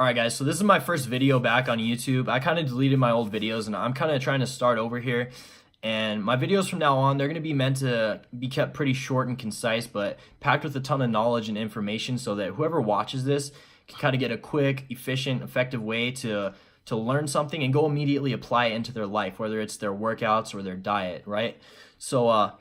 All right, guys, so this is my first video back on YouTube. I kind of deleted my old videos, and I'm kind of trying to start over here. And my videos from now on, they're going to be meant to be kept pretty short and concise, but packed with a ton of knowledge and information so that whoever watches this can kind of get a quick, efficient, effective way to learn something and go immediately apply it into their life, whether it's their workouts or their diet, right? So I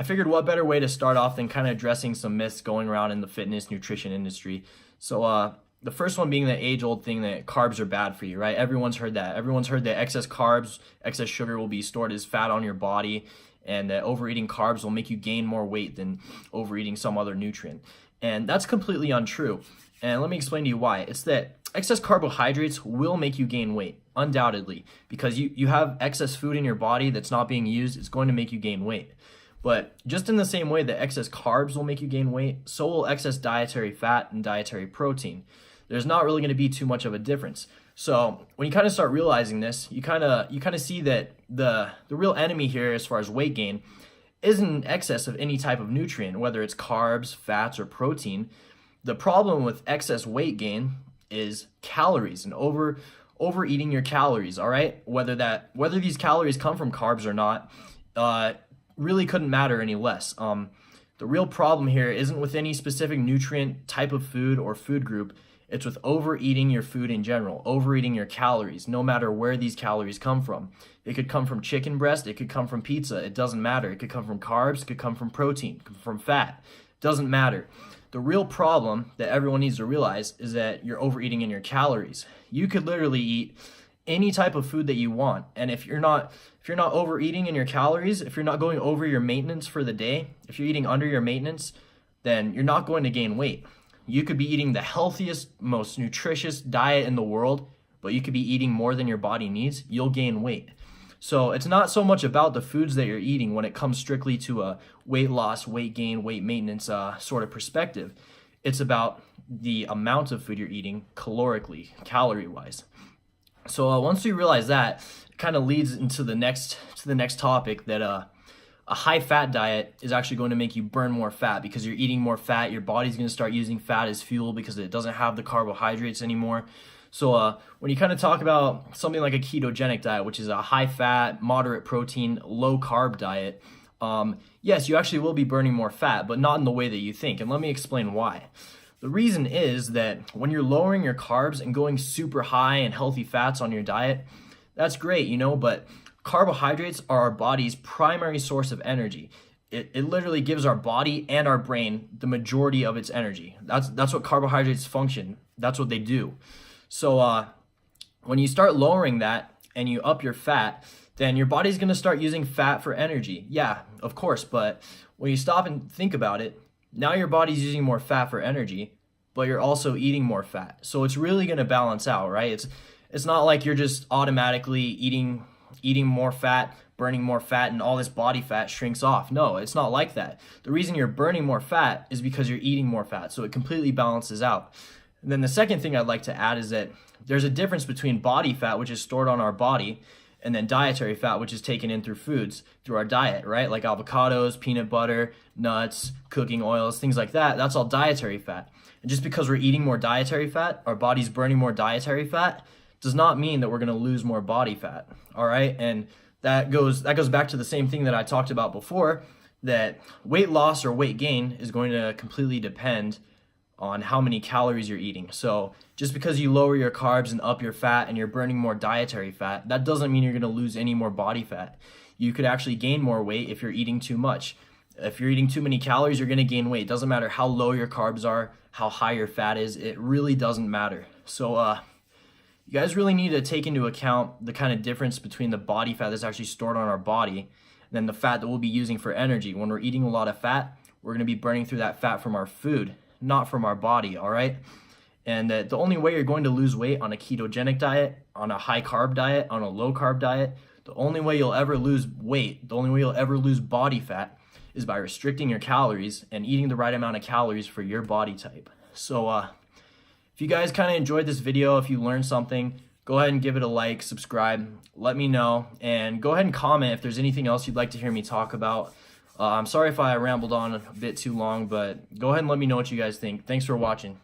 figured what better way to start off than kind of addressing some myths going around in the fitness nutrition industry. So the first one being the age-old thing that carbs are bad for you, right? Everyone's heard that. Everyone's heard that excess carbs, excess sugar will be stored as fat on your body, and that overeating carbs will make you gain more weight than overeating some other nutrient. And that's completely untrue. And let me explain to you why. It's that excess carbohydrates will make you gain weight, undoubtedly, because you have excess food in your body that's not being used. It's going to make you gain weight. But just in the same way that excess carbs will make you gain weight, so will excess dietary fat and dietary protein. There's not really going to be too much of a difference. So when you kind of start realizing this, you kind of see that the real enemy here as far as weight gain isn't excess of any type of nutrient, whether it's carbs, fats, or protein. The problem with excess weight gain is calories and overeating your calories, all right? Whether these calories come from carbs or not, really couldn't matter any less. The real problem here isn't with any specific nutrient, type of food, or food group. It's with overeating your food in general, overeating your calories, no matter where these calories come from. It could come from chicken breast, it could come from pizza, it doesn't matter. It could come from carbs, it could come from protein, from fat, it doesn't matter. The real problem that everyone needs to realize is that you're overeating in your calories. You could literally eat any type of food that you want, and if you're not overeating in your calories, if you're not going over your maintenance for the day, if you're eating under your maintenance, then you're not going to gain weight. You could be eating the healthiest, most nutritious diet in the world, but you could be eating more than your body needs. You'll gain weight. So it's not so much about the foods that you're eating when it comes strictly to a weight loss, weight gain, weight maintenance sort of perspective. It's about the amount of food you're eating calorically, calorie-wise. So once we realize that, it kind of leads into the next topic that a high-fat diet is actually going to make you burn more fat because you're eating more fat. Your body's going to start using fat as fuel because it doesn't have the carbohydrates anymore. So when you kind of talk about something like a ketogenic diet, which is a high-fat, moderate protein, low-carb diet, yes, you actually will be burning more fat, but not in the way that you think. And let me explain why. The reason is that when you're lowering your carbs and going super high and healthy fats on your diet, that's great, but carbohydrates are our body's primary source of energy. It literally gives our body and our brain the majority of its energy. That's what carbohydrates function. That's what they do. So when you start lowering that and you up your fat, then your body's going to start using fat for energy. Yeah, of course, but when you stop and think about it, now your body's using more fat for energy, but you're also eating more fat. So it's really going to balance out, right? It's not like you're just automatically eating more fat, burning more fat, and all this body fat shrinks off. No, it's not like that. The reason you're burning more fat is because you're eating more fat, so it completely balances out. And then the second thing I'd like to add is that there's a difference between body fat, which is stored on our body, and then dietary fat, which is taken in through foods, through our diet, right? Like avocados, peanut butter, nuts, cooking oils, things like that. That's all dietary fat. And just because we're eating more dietary fat, our body's burning more dietary fat, does not mean that we're going to lose more body fat, all right? And that goes back to the same thing that I talked about before, that weight loss or weight gain is going to completely depend on how many calories you're eating. So just because you lower your carbs and up your fat and you're burning more dietary fat, that doesn't mean you're going to lose any more body fat. You could actually gain more weight if you're eating too much. If you're eating too many calories, you're going to gain weight. It doesn't matter how low your carbs are, how high your fat is. It really doesn't matter. So you guys really need to take into account the kind of difference between the body fat that's actually stored on our body and then the fat that we'll be using for energy. When we're eating a lot of fat, we're going to be burning through that fat from our food, not from our body, all right? And the only way you're going to lose weight on a ketogenic diet, on a high carb diet, on a low carb diet, the only way you'll ever lose weight, the only way you'll ever lose body fat is by restricting your calories and eating the right amount of calories for your body type. So if you guys kind of enjoyed this video, if you learned something, go ahead and give it a like, subscribe, let me know, and go ahead and comment if there's anything else you'd like to hear me talk about. I'm sorry if I rambled on a bit too long, but go ahead and let me know what you guys think. Thanks for watching.